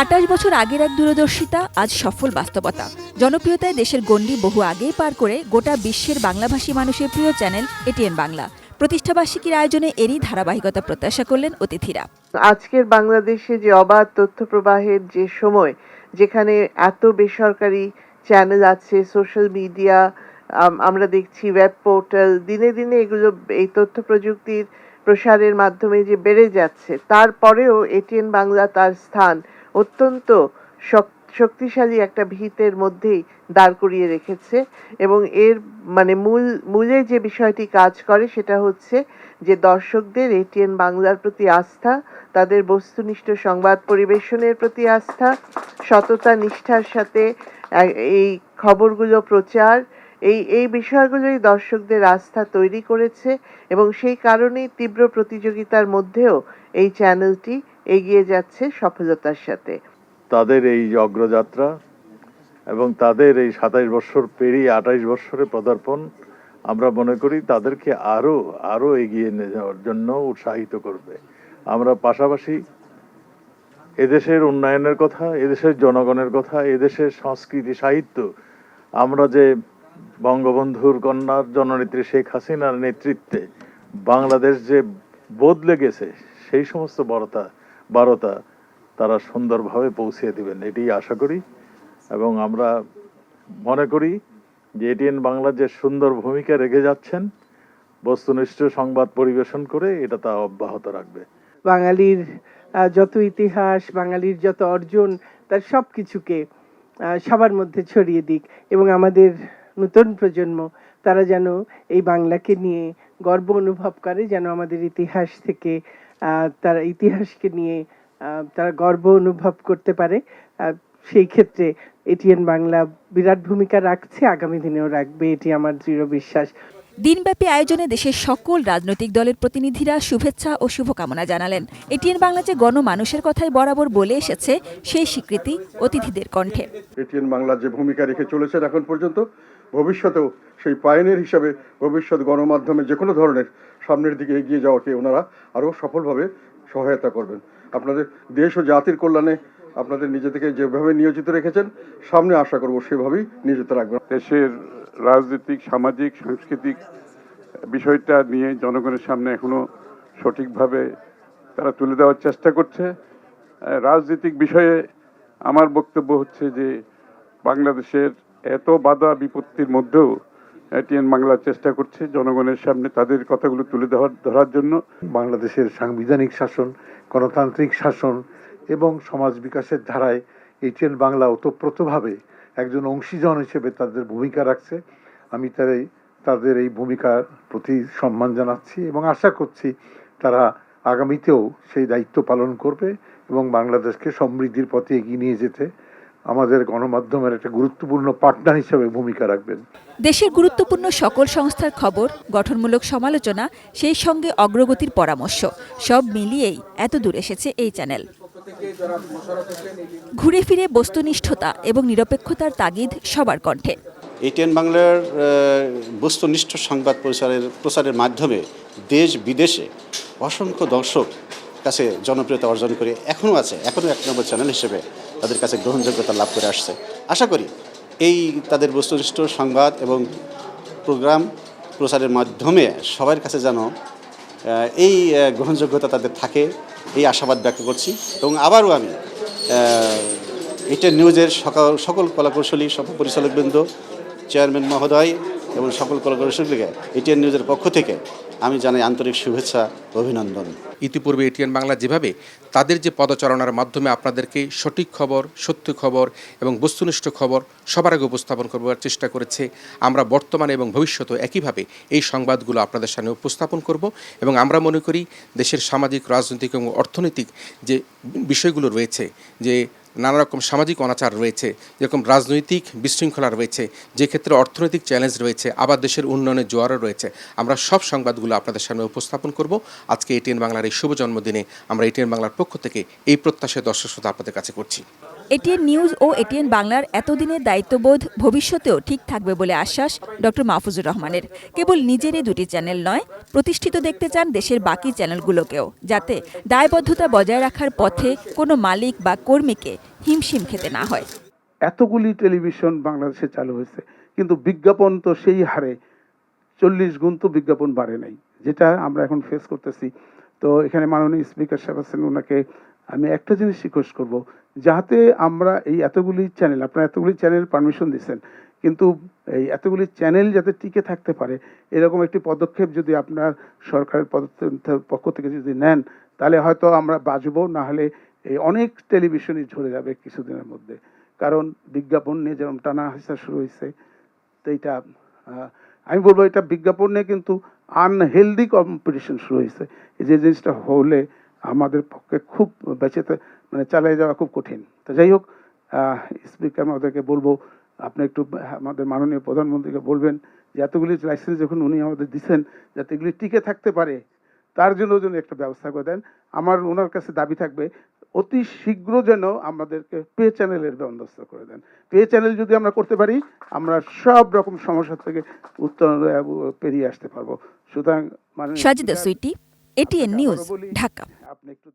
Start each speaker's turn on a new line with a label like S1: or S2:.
S1: 28 বছর আগের এক দূরদর্শিতা আজ সফল বাস্তবতা। জনপ্রিয়তায় দেশের গণ্ডি বহু আগেই পার করে গোটা বিশ্বের বাংলাভাষী মানুষের প্রিয় চ্যানেল এটিএন বাংলা। প্রতিষ্ঠাবার্ষিকীর আয়োজনে এরই ধারাবাহিকতা প্রত্যাশা করলেন অতিথিরা।
S2: আজকের বাংলাদেশে যে অবাধ তথ্য প্রবাহের যে সময়, যেখানে এত বেসরকারি চ্যানেল আছে, সোশ্যাল মিডিয়া, আমরা দেখছি ওয়েব পোর্টাল, দিনে দিনে এগুলো এই তথ্য প্রযুক্তির প্রসারের মাধ্যমে যে বেড়ে যাচ্ছে, তারপরেও এটিএন বাংলা তার স্থান অত্যন্ত শক্তিশালী একটা ভিতের মধ্যেই দাঁড় করিয়ে রেখেছে। এবং এর মূলে যে বিষয়টি কাজ করে সেটা হচ্ছে যে দর্শকদের এটিএন বাংলার প্রতি আস্থা, তাদের বস্তুনিষ্ঠ সংবাদ পরিবেশনের প্রতি আস্থা, সততা নিষ্ঠার সাথে এই খবরগুলো প্রচার, এই বিষয়গুলোই দর্শকদের আস্থা তৈরি করেছে। এবং সেই কারণেই তীব্র প্রতিযোগিতার মধ্যেও এই চ্যানেলটি এগিয়ে যাচ্ছে সফলতার সাথে।
S3: তাদের এই অগ্রযাত্রা এবং তাদের এই 27 বছর পেরিয়ে 28 বছরে পদার্পণ, আমরা মনে করি তাদেরকে আরো এগিয়ে নিয়ে যাওয়ার জন্য উৎসাহিত করবে। আমরা পাশাপাশি এদেশের উন্নয়নের কথা, এদেশের জনগণের কথা, এদেশের সংস্কৃতি সাহিত্য, আমরা যে বঙ্গবন্ধুর কন্যার জননেত্রী শেখ হাসিনার নেতৃত্বে বাংলাদেশ যে বদলে গেছে, সেই সমস্ত বারতা তারা সুন্দরভাবে পৌঁছে দিবেন, এটি আশা করি। এবং আমরা মনে করি যে এটিএন বাংলা যে সুন্দর ভূমিকা রেখে যাচ্ছেন বস্তুনিষ্ঠ সংবাদ পরিবেশন করে, এটা তা অব্যাহত রাখবে।
S4: বাঙালির যত ইতিহাস, বাঙালির যত অর্জন, তার সব কিছুকে সবার মধ্যে ছড়িয়ে দিক এবং আমাদের নতুন প্রজন্ম তারা যেন এই বাংলাকে নিয়ে গর্ব অনুভব করে, যেন আমাদের ইতিহাস থেকে তারা ইতিহাসকে নিয়ে তারা গর্ব অনুভব করতে পারে। সেই ক্ষেত্রে এটিএন বাংলা বিরাট ভূমিকা রাখছে, আগামী দিনেও রাখবে, এটি আমার দৃঢ় বিশ্বাস।
S1: দিনব্যাপী আয়োজনে দেশের সকল রাজনৈতিক দলের প্রতিনিধিরা শুভেচ্ছা ও শুভকামনা জানালেন। এটিএন বাংলা যে গণমানুষের কথাই বরাবর বলে এসেছে, সেই স্বীকৃতি অতিথিদের কণ্ঠে।
S5: এটিএন বাংলা যে ভূমিকা রেখে চলেছেন এখন পর্যন্ত, ভবিষ্যতেও সেই পায়োনিয়ার হিসাবে ভবিষ্যৎ গণমাধ্যমে যে কোনো ধরনের সামনের দিকে এগিয়ে যাওয়াকে ওনারা আরও সফলভাবে সহায়তা করবেন। আপনাদের দেশ ও জাতির কল্যাণে আপনাদের নিজেদেরকে যেভাবে নিয়োজিত রেখেছেন, সামনে আশা করব সেভাবেই নিয়োজিত রাখবেন।
S6: দেশের রাজনৈতিক, সামাজিক, সাংস্কৃতিক বিষয়টা নিয়ে জনগণের সামনে এখনো সঠিকভাবে তারা তুলে দেওয়ার চেষ্টা করছে। রাজনৈতিক বিষয়ে আমার বক্তব্য হচ্ছে যে বাংলাদেশের এত বাধা বিপত্তির মধ্যেও এটিএন বাংলা চেষ্টা করছে জনগণের সামনে তাদের কথাগুলো তুলে ধরার জন্য।
S7: বাংলাদেশের সাংবিধানিক শাসন, গণতান্ত্রিক শাসন এবং সমাজ বিকাশের ধারায় এটিএন বাংলা ওতপ্রোতভাবে একজন অংশীজন হিসেবে তাদের ভূমিকা রাখছে। আমি তাদের এই ভূমিকার প্রতি সম্মান জানাচ্ছি এবং আশা করছি তারা আগামীতেও সেই দায়িত্ব পালন করবে এবং বাংলাদেশকে সমৃদ্ধির পথে এগিয়ে নিয়ে যেতে আমাদের গণমাধ্যমের একটা গুরুত্বপূর্ণ পার্টনার হিসেবে ভূমিকা রাখবেন।
S1: দেশের গুরুত্বপূর্ণ সকল সংস্থার খবর, গঠনমূলক সমালোচনা, সেই সঙ্গে অগ্রগতির পরামর্শ, সব মিলিয়েই এত দূর এসেছে এই চ্যানেল। ঘুরে ফিরে বস্তুনিষ্ঠতা এবং নিরপেক্ষতার তাগিদ সবার কণ্ঠে।
S8: এটিএন বাংলার বস্তুনিষ্ঠ সংবাদ প্রচারের মাধ্যমে দেশ বিদেশে অসংখ্য দর্শক কাছে জনপ্রিয়তা অর্জন করে এখনও এক নম্বর চ্যানেল হিসেবে তাদের কাছে গ্রহণযোগ্যতা লাভ করে আসছে। আশা করি এই তাদের বস্তুনিষ্ঠ সংবাদ এবং প্রোগ্রাম প্রচারের মাধ্যমে সবার কাছে যেন এই গ্রহণযোগ্যতা তাদের থাকে, এই আশাবাদ ব্যক্ত করছি। এবং আবারও আমি এটিএন নিউজের সকল কলাকৌশলী, সকল পরিচালকবৃন্দ, চেয়ারম্যান মহোদয় এবং সকল কলাকৌশলীকে এটিএন নিউজের পক্ষ থেকে আমি জানাই আন্তরিক শুভেচ্ছা, অভিনন্দন।
S9: ইতিপূর্বে এটিএন বাংলা যেভাবে তাদের যে পদচারণার মাধ্যমে আপনাদেরকে সঠিক খবর, সত্য খবর এবং বস্তুনিষ্ঠ খবর সবার আগে উপস্থাপন করবার চেষ্টা করেছে, আমরা বর্তমানে এবং ভবিষ্যতে একইভাবে এই সংবাদগুলো আপনাদের সামনে উপস্থাপন করব। এবং আমরা মনে করি দেশের সামাজিক, রাজনৈতিক এবং অর্থনৈতিক যে বিষয়গুলো রয়েছে, যে নানা রকম সামাজিক অনাচার রয়েছে, যেরকম রাজনৈতিক বিশৃঙ্খলা রয়েছে, যে ক্ষেত্রে অর্থনৈতিক চ্যালেঞ্জ রয়েছে, আবার দেশের উন্নয়নের জোয়ারও রয়েছে, আমরা সব সংবাদগুলো আপনাদের সামনে উপস্থাপন করব। আজকে এটিএন বাংলার এই শুভ জন্মদিনে আমরা এটিএন বাংলার পক্ষ থেকে এই প্রত্যাশায় দর্শক শ্রোতা আপনাদের কাছে করছি।
S1: এটিএন নিউজ ও এটিএন বাংলার এতদিনের দায়িত্ববোধ ভবিষ্যতেও ঠিক থাকবে বলে আশ্বাস ডক্টর মাহফুজুর রহমানের। কেবল নিজেরই দুটি চ্যানেল নয়, প্রতিষ্ঠিত দেখতে চান দেশের বাকি চ্যানেলগুলোকেও, যাতে দায়বদ্ধতা বজায় রাখার পথে কোনো মালিক বা কর্মীকে হিমশিম খেতে না হয়।
S10: এতগুলি টেলিভিশন বাংলাদেশে চালু হয়েছে, কিন্তু বিজ্ঞাপন তো সেই হারে 40 গুণ তো বিজ্ঞাপন বাড়ে নাই, যেটা আমরা এখন ফেস করতেছি। তো এখানে মাননীয় স্পিকার সাহেব আছেন, ওনাকে আমি একটা জিনিস রিকোয়েস্ট করব, যাতে আমরা এই এতগুলি চ্যানেল, আপনারা এতগুলি চ্যানেল পারমিশন দিচ্ছেন, কিন্তু এই এতগুলি চ্যানেল যাতে টিকে থাকতে পারে এরকম একটি পদক্ষেপ যদি আপনার সরকারের পক্ষ থেকে যদি নেন, তাহলে হয়তো আমরা বাঁচবো, না হলে এই অনেক টেলিভিশনই ঝরে যাবে কিছুদিনের মধ্যে। কারণ বিজ্ঞাপন নিয়ে যেরকম টানা হাসা শুরু হয়েছে, তো এটা আমি বলবো এটা বিজ্ঞাপন নিয়ে কিন্তু আনহেলদি কম্পিটিশন শুরু হয়েছে। এই যে জিনিসটা হলে আমাদের পক্ষে খুব বেঁচে মানে চালিয়ে যাওয়া খুব কঠিন। তো যাই হোক, স্পিকার আমাদেরকে বলবো, আপনি একটু আমাদের মাননীয় প্রধানমন্ত্রীকে বলবেন যে এতগুলি লাইসেন্স যখন উনি আমাদের দিচ্ছেন, যাতে এগুলি টিকে থাকতে পারে তার জন্য একটা ব্যবস্থা করে দেন। আমার ওনার কাছে দাবি থাকবে অতি শীঘ্র যেন আমাদেরকে পে চ্যানেলের ব্যবস্থা করে দেন। পে চ্যানেল যদি আমরা করতে পারি, আমরা সব রকম সমস্যা থেকে পেরিয়ে আসতে পারবো। সুতরাং
S1: সাজিদা সুইটি, এটিএন নিউজ, ঢাকা।
S10: আপনি একটু